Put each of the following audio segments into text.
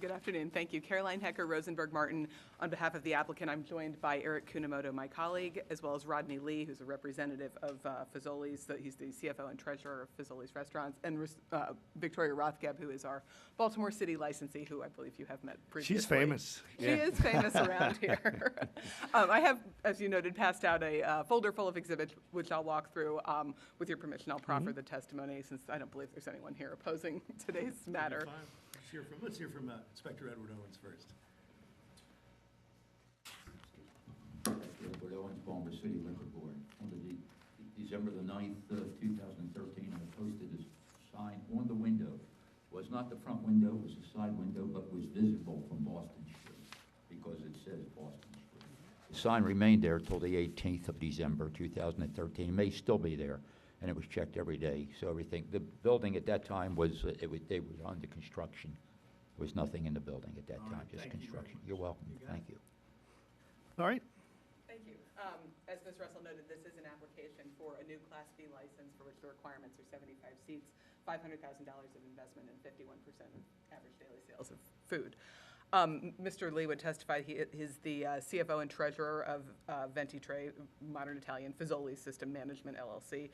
Good afternoon. Thank you. Caroline Hecker, Rosenberg Martin. On behalf of the applicant, I'm joined by Eric Kunamoto, my colleague, as well as Rodney Lee, who's a representative of Fazoli's. He's the CFO and treasurer of Fazoli's Restaurants, and Victoria Rothgeb, who is our Baltimore City licensee, who I believe you have met previously. She's famous. She is famous around here. I have, as you noted, passed out a folder full of exhibits, which I'll walk through. With your permission, I'll proffer the testimony, since I don't believe there's anyone here opposing today's matter. Let's hear from Inspector Edward Owens first. Edward Owens, Baltimore City Liquor Board. On December the 9th, 2013, I posted a sign on the window. It was not the front window, it was a side window, but was visible from Boston Street because it says Boston Street. The sign remained there till the 18th of December 2013. It may still be there, and it was checked every day. So everything, the building at that time was, it was under construction. There was nothing in the building at that time, just construction. You're welcome. Thank you. All right. Thank you. As Ms. Russell noted, this is an application for a new Class B license for which the requirements are 75 seats, $500,000 of investment, and 51% of average daily sales of food. Mr. Lee would testify. He is the CFO and treasurer of Venti-Tre, Modern Italian Fazoli's System Management, LLC.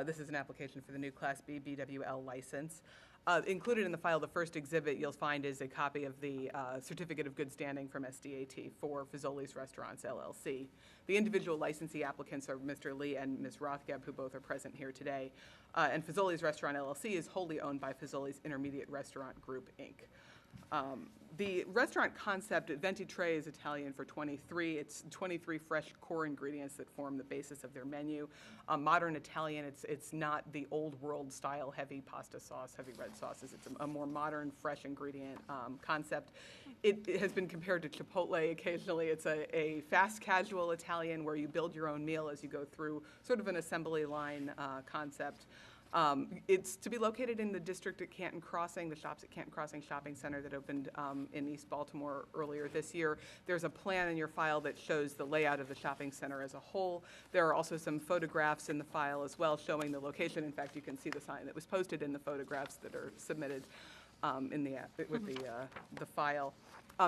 This is an application for the new Class B BWL license. Included in the file, the first exhibit you'll find is a copy of the Certificate of Good Standing from SDAT for Fazoli's Restaurants, LLC. The individual licensee applicants are Mr. Lee and Ms. Rothgeb, who both are present here today. And Fazoli's Restaurant, LLC is wholly owned by Fazoli's Intermediate Restaurant Group, Inc. The restaurant concept, Venti-Tre, is Italian for 23. It's 23 fresh core ingredients that form the basis of their menu. Modern Italian, it's not the old world style heavy pasta sauce, heavy red sauces. It's a more modern, fresh ingredient concept. It has been compared to Chipotle occasionally. It's a fast casual Italian where you build your own meal as you go through sort of an assembly line concept. It's to be located in the district at Canton Crossing, the Shops at Canton Crossing Shopping Center that opened in East Baltimore earlier this year. There's a plan in your file that shows the layout of the shopping center as a whole. There are also some photographs in the file as well showing the location. In fact, you can see the sign that was posted in the photographs that are submitted with the file.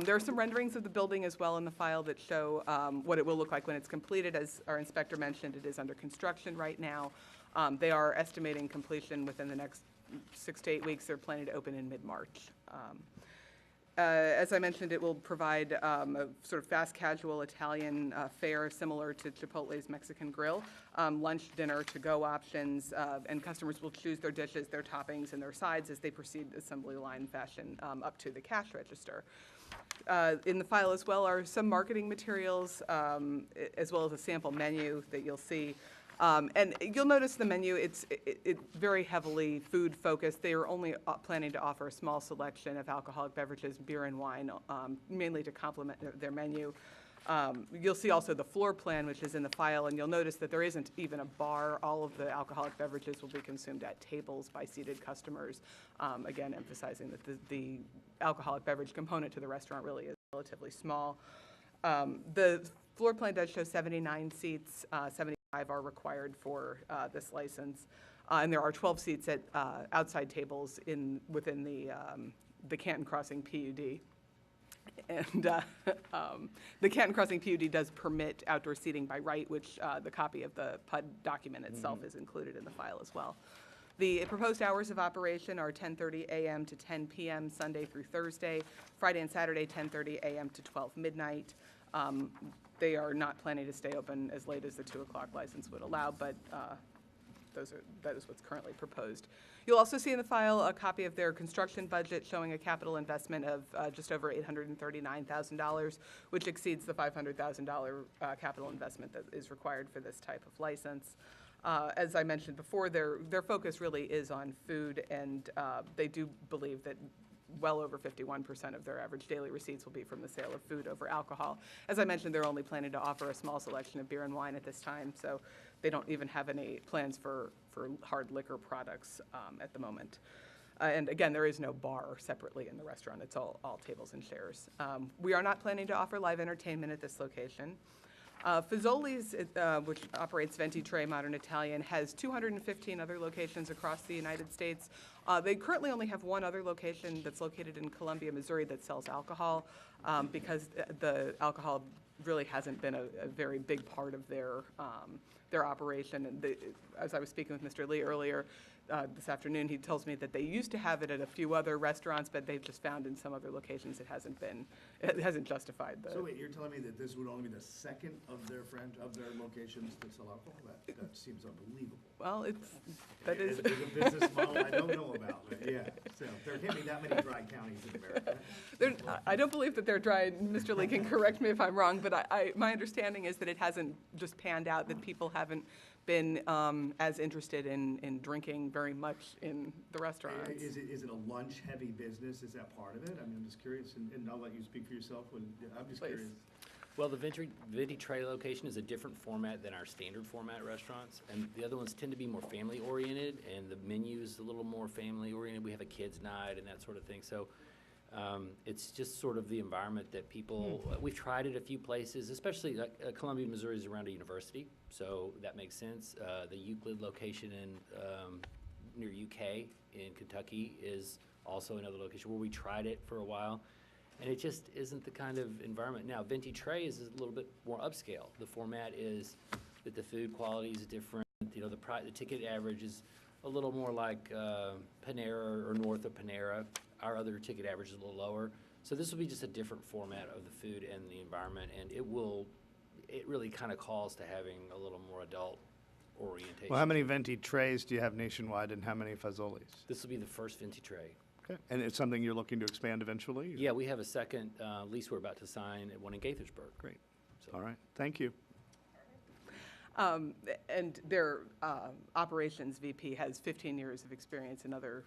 There are some renderings of the building as well in the file that show what it will look like when it's completed. As our inspector mentioned, it is under construction right now. They are estimating completion within the next 6 to 8 weeks. They're planning to open in mid-March. As I mentioned, it will provide a sort of fast casual Italian fare similar to Chipotle's Mexican Grill, lunch, dinner, to-go options, and customers will choose their dishes, their toppings, and their sides as they proceed assembly line fashion up to the cash register. In the file as well are some marketing materials, as well as a sample menu that you'll see. And you'll notice the menu, it's very heavily food focused. They are only planning to offer a small selection of alcoholic beverages, beer and wine, mainly to complement their menu. You'll see also the floor plan, which is in the file, and you'll notice that there isn't even a bar. All of the alcoholic beverages will be consumed at tables by seated customers, again emphasizing that the alcoholic beverage component to the restaurant really is relatively small. The floor plan does show 79 seats, 75 are required for this license, and there are 12 seats at outside tables within the Canton Crossing PUD. And the Canton Crossing PUD does permit outdoor seating by right, which the copy of the PUD document itself is included in the file as well. The proposed hours of operation are 10:30 a.m. to 10 p.m. Sunday through Thursday, Friday and Saturday 10:30 a.m. to 12 midnight. They are not planning to stay open as late as the 2 o'clock license would allow, but that is what's currently proposed. You'll also see in the file a copy of their construction budget showing a capital investment of just over $839,000, which exceeds the $500,000 capital investment that is required for this type of license. As I mentioned before, their focus really is on food, and they do believe that well over 51% of their average daily receipts will be from the sale of food over alcohol. As I mentioned, they're only planning to offer a small selection of beer and wine at this time, so they don't even have any plans for hard liquor products at the moment. And again, there is no bar separately in the restaurant. It's all tables and chairs. We are not planning to offer live entertainment at this location. Fazoli's, which operates Venti-Tre Modern Italian, has 215 other locations across the United States. They currently only have one other location that's located in Columbia, Missouri, that sells alcohol, because the alcohol really hasn't been a very big part of their operation. And as I was speaking with Mr. Lee earlier this afternoon, he tells me that they used to have it at a few other restaurants, but they've just found in some other locations it hasn't justified the. So wait, you're telling me that this would only be the second of their locations to sell alcohol? That seems unbelievable. Well, that is. It's a business model I don't know about, but yeah. So there can't be that many dry counties in America. I don't believe that they're dry. Mr. Lee can correct me if I'm wrong, but my understanding is that it hasn't just panned out, that people haven't been as interested in drinking very much in the restaurants. Is it a lunch-heavy business? Is that part of it? I mean, I'm just curious, and I'll let you speak for yourself. I'm just Please. curious. Well, the Venti-Tre location is a different format than our standard format restaurants, and the other ones tend to be more family-oriented, and the menu is a little more family-oriented. We have a kids' night and that sort of thing. So it's just sort of the environment that people, we've tried it a few places, especially like Columbia, Missouri is around a university, so that makes sense. The Euclid location in near UK in Kentucky is also another location where we tried it for a while. And it just isn't the kind of environment. Now, Venti-Tre is a little bit more upscale. The format is that the food quality is different. You know, the ticket average is a little more like Panera or north of Panera. Our other ticket average is a little lower. So this will be just a different format of the food and the environment, and it really kind of calls to having a little more adult orientation. Well, how many Venti-Tres do you have nationwide, and how many Fazoli's? This will be the first Venti-Tre. Okay. And it's something you're looking to expand eventually? Yeah, we have a second lease we're about to sign at one in Gaithersburg. Great. So. All right. Thank you. And their operations VP has 15 years of experience in the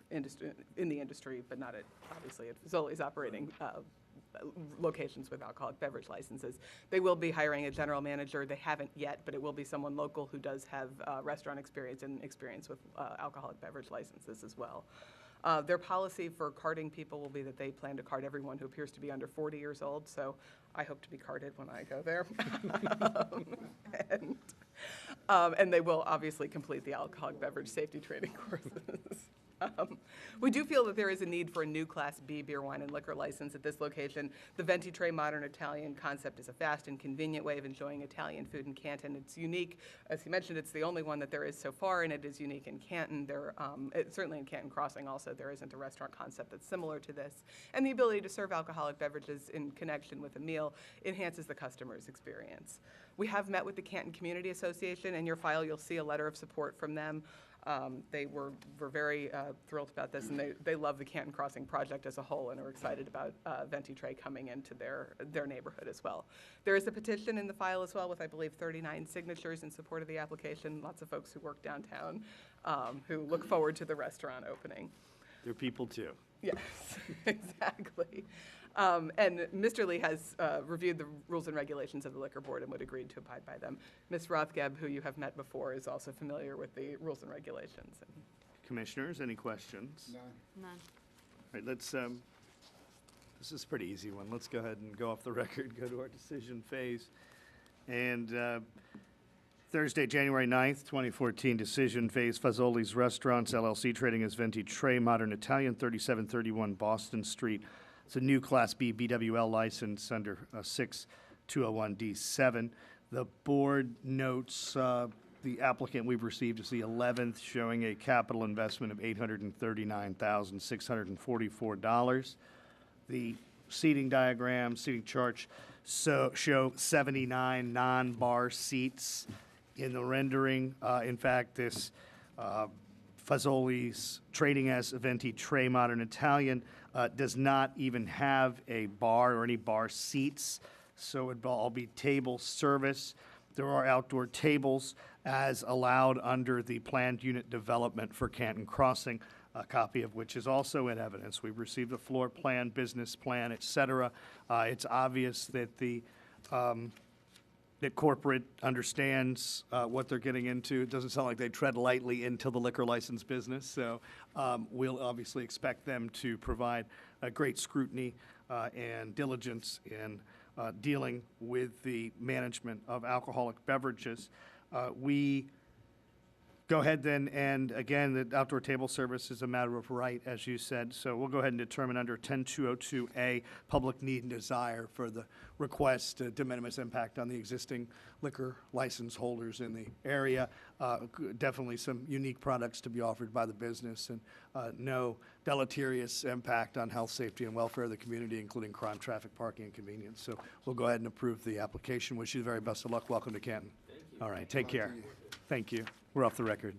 industry, but not obviously at Fazoli's operating locations with alcoholic beverage licenses. They will be hiring a general manager. They haven't yet, but it will be someone local who does have restaurant experience and experience with alcoholic beverage licenses as well. Their policy for carding people will be that they plan to card everyone who appears to be under 40 years old, so I hope to be carded when I go there. And they will obviously complete the alcoholic beverage safety training courses. We do feel that there is a need for a new Class B beer, wine, and liquor license at this location. The Venti-Tre Modern Italian concept is a fast and convenient way of enjoying Italian food in Canton. It's unique. As he mentioned, it's the only one that there is so far, and it is unique in Canton. Certainly in Canton Crossing also, there isn't a restaurant concept that's similar to this. And the ability to serve alcoholic beverages in connection with a meal enhances the customer's experience. We have met with the Canton Community Association. In your file, you'll see a letter of support from them. They were very thrilled about this, and they love the Canton Crossing project as a whole and are excited about Venti-Tre coming into their neighborhood as well. There is a petition in the file as well with, I believe, 39 signatures in support of the application. Lots of folks who work downtown who look forward to the restaurant opening. They're people too. Yes, exactly. And Mr. Lee has reviewed the rules and regulations of the Liquor Board and would agree to abide by them. Ms. Rothgeb, who you have met before, is also familiar with the rules and regulations. Commissioners, any questions? None. All right, this is a pretty easy one. Let's go ahead and go off the record, go to our decision phase. And Thursday, January 9th, 2014, decision phase, Fazoli's Restaurants, LLC, trading as Venti-Tre Modern Italian, 3731 Boston Street. It's a new Class B BWL license under 6201D7. The board notes the applicant we've received is the 11th, showing a capital investment of $839,644. The seating diagram, seating charts show 79 non-bar seats in the rendering. In fact, this Fazoli's trading as Venti-Tre Modern Italian does not even have a bar or any bar seats, so it'll all be table service. There are outdoor tables as allowed under the planned unit development for Canton Crossing, a copy of which is also in evidence. We've received a floor plan, business plan, et cetera. It's obvious that that corporate understands what they're getting into. It doesn't sound like they tread lightly into the liquor license business, so we'll obviously expect them to provide a great scrutiny and diligence in dealing with the management of alcoholic beverages. We go ahead then, and again, the outdoor table service is a matter of right, as you said, so we'll go ahead and determine under 10202A, public need and desire for the request, de minimis impact on the existing liquor license holders in the area. Definitely some unique products to be offered by the business, and no deleterious impact on health, safety, and welfare of the community, including crime, traffic, parking, and convenience. So we'll go ahead and approve the application. Wish you the very best of luck. Welcome to Canton. Thank you. All right, take care. Thank you. We're off the record.